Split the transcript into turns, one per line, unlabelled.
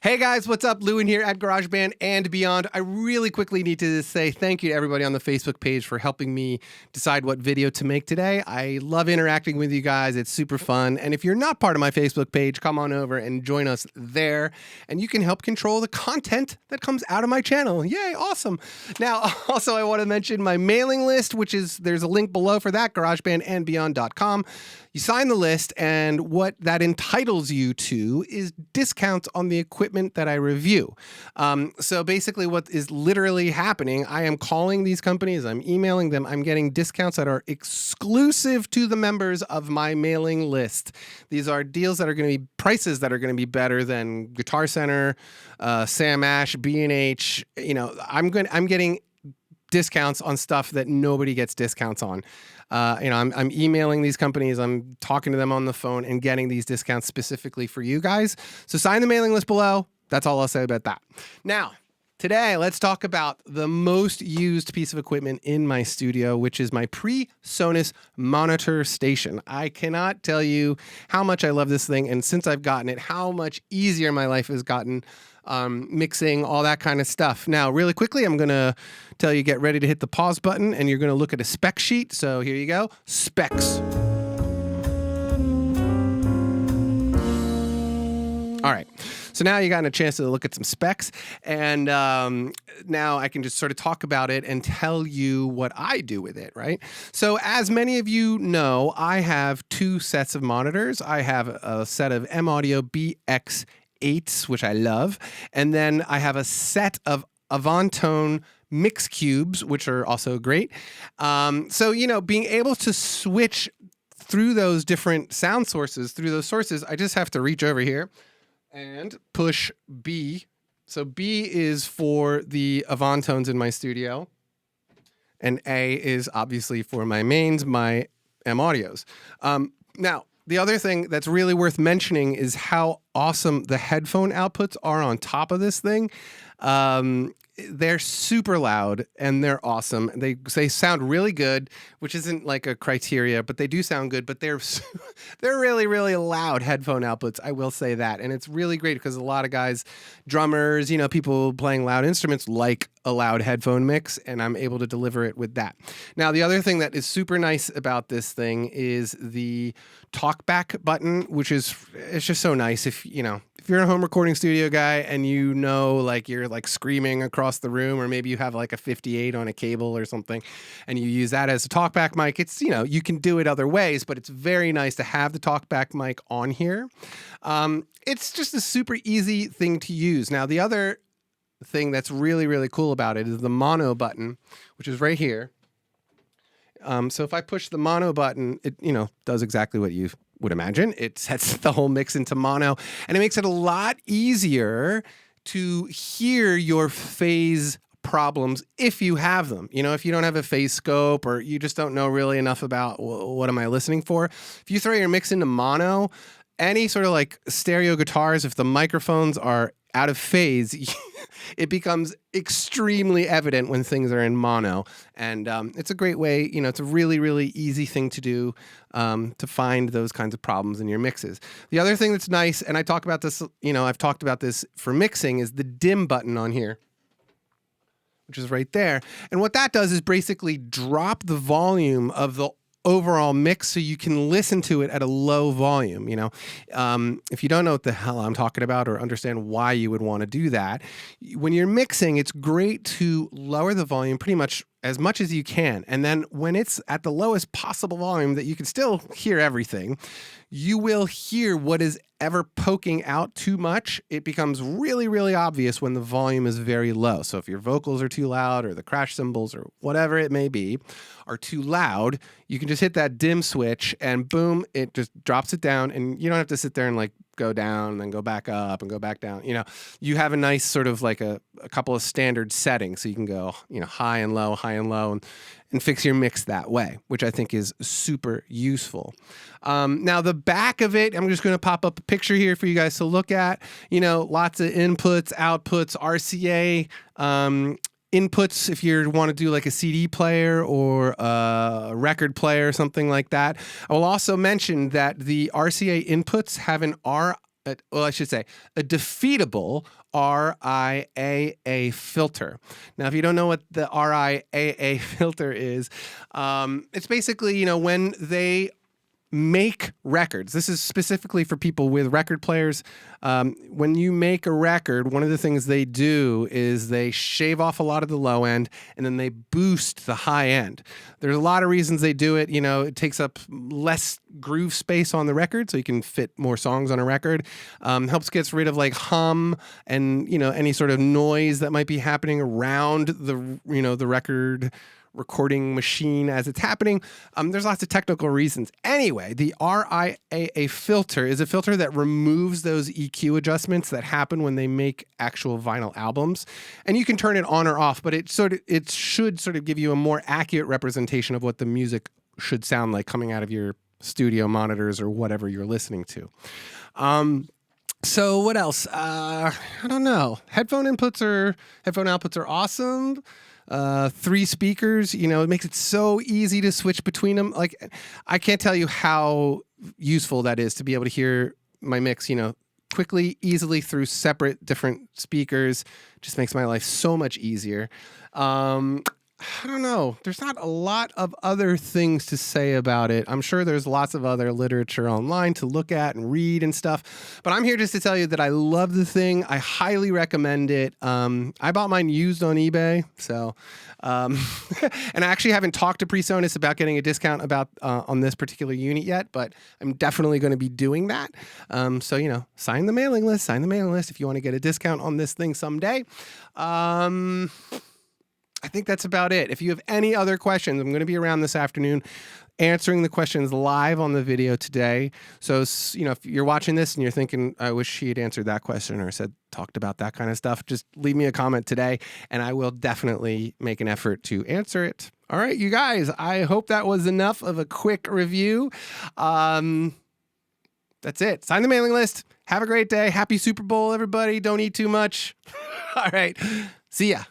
Hey guys, what's up? Lewin here at Garageband and Beyond. I really quickly need to say thank you to everybody on the Facebook page for helping me decide what video to make today. I love interacting with you guys. It's super fun. And if you're not part of my Facebook page, come on over and join us there. And you can help control the content that comes out of my channel. Yay, awesome. Now, also, I want to mention my mailing list, which is, there's a link below for that, garagebandandbeyond.com. You sign the list, and what that entitles you to is discounts on the equipment that I review. So basically what is literally happening, I am calling these companies, I'm emailing them, I'm getting discounts that are exclusive to the members of my mailing list. These are deals that are going to be prices that are going to be better than Guitar Center, Sam Ash, B&H. You know, I'm getting discounts on stuff that nobody gets discounts on. I'm emailing these companies, I'm talking to them on the phone and getting these discounts specifically for you guys. So sign the mailing list below. That's all I'll say about that. Now, today, let's talk about the most used piece of equipment in my studio, which is my Presonus Monitor Station. I cannot tell you how much I love this thing, and since I've gotten it, how much easier my life has gotten mixing, all that kind of stuff. Now, really quickly, I'm going to tell you, get ready to hit the pause button, and you're going to look at a spec sheet. So here you go, specs. All right, so now you got a chance to look at some specs, and now I can just sort of talk about it and tell you what I do with it, right? So as many of you know, I have two sets of monitors. I have a set of M-Audio BX8s, which I love, and then I have a set of Avantone mix cubes, which are also great. So, you know, being able to switch through those different sound sources, through those sources, I just have to reach over here and push B. So B is for the Avantones in my studio, and A is obviously for my mains, my M-Audios. Now, the other thing that's really worth mentioning is how awesome the headphone outputs are on top of this thing. They're super loud and they're awesome. They sound really good, which isn't like a criteria, but they do sound good. But they're really, really loud headphone outputs. I will say that, and it's really great because a lot of guys, drummers, you know, people playing loud instruments like a loud headphone mix, and I'm able to deliver it with that. Now, the other thing that is super nice about this thing is the talkback button, which is, it's just so nice if you're a home recording studio guy and you know, like, you're like screaming across the room, or maybe you have like a 58 on a cable or something and you use that as a talkback mic. It's, you know, you can do it other ways, but it's very nice to have the talkback mic on here. It's just a super easy thing to use. Now, the other thing that's really, really cool about it is the mono button, which is right here. So if I push the mono button, it, you know, does exactly what you would imagine. It sets the whole mix into mono, and it makes it a lot easier to hear your phase problems if you have them. You know, if you don't have a phase scope, or you just don't know really enough about what am I listening for, if you throw your mix into mono, any sort of like stereo guitars, if the microphones are out of phase, it becomes extremely evident when things are in mono. And it's a great way, you know, it's a really, really easy thing to do to find those kinds of problems in your mixes. The other thing that's nice, and I talk about this, you know, I've talked about this for mixing, is the dim button on here, which is right there. And what that does is basically drop the volume of the overall mix so you can listen to it at a low volume. You know, if you don't know what the hell I'm talking about or understand why you would want to do that, when you're mixing, it's great to lower the volume pretty much as you can. And then when it's at the lowest possible volume that you can still hear everything, you will hear what is ever poking out too much. It becomes really, really obvious when the volume is very low. So if your vocals are too loud, or the crash cymbals, or whatever it may be, are too loud, you can just hit that dim switch and boom, it just drops it down, and you don't have to sit there and like go down and then go back up and go back down. You know, you have a nice sort of like a couple of standard settings, so you can go, you know, high and low, and fix your mix that way, which I think is super useful. Now, the back of it, I'm just going to pop up a picture here for you guys to look at. You know, lots of inputs, outputs, RCA, inputs if you want to do like a CD player or a record player or something like that. I will also mention that the RCA inputs have an well, I should say a defeatable RIAA filter. Now, if you don't know what the RIAA filter is, it's basically, when they make records. This is specifically for people with record players. When you make a record, one of the things they do is they shave off a lot of the low end and then they boost the high end. There's a lot of reasons they do it. It takes up less groove space on the record, so you can fit more songs on a record. Helps gets rid of like hum and any sort of noise that might be happening around the record recording machine as it's happening. There's lots of technical reasons. Anyway, the RIAA filter is a filter that removes those EQ adjustments that happen when they make actual vinyl albums. And you can turn it on or off, but it should sort of give you a more accurate representation of what the music should sound like coming out of your studio monitors or whatever you're listening to. So what else? I don't know. Headphone outputs are awesome. 3 speakers, it makes it so easy to switch between them. Like, I can't tell you how useful that is to be able to hear my mix, quickly, easily through separate different speakers. Just makes my life so much easier. I don't know. There's not a lot of other things to say about it. I'm sure there's lots of other literature online to look at and read and stuff. But I'm here just to tell you that I love the thing. I highly recommend it. I bought mine used on eBay. So, and I actually haven't talked to Presonus about getting a discount on this particular unit yet, but I'm definitely going to be doing that. So, sign the mailing list if you want to get a discount on this thing someday. I think that's about it. If you have any other questions, I'm going to be around this afternoon answering the questions live on the video today. So, if you're watching this and you're thinking, I wish he had answered that question or talked about that kind of stuff, just leave me a comment today and I will definitely make an effort to answer it. All right, you guys, I hope that was enough of a quick review. That's it. Sign the mailing list. Have a great day. Happy Super Bowl, everybody. Don't eat too much. All right. See ya.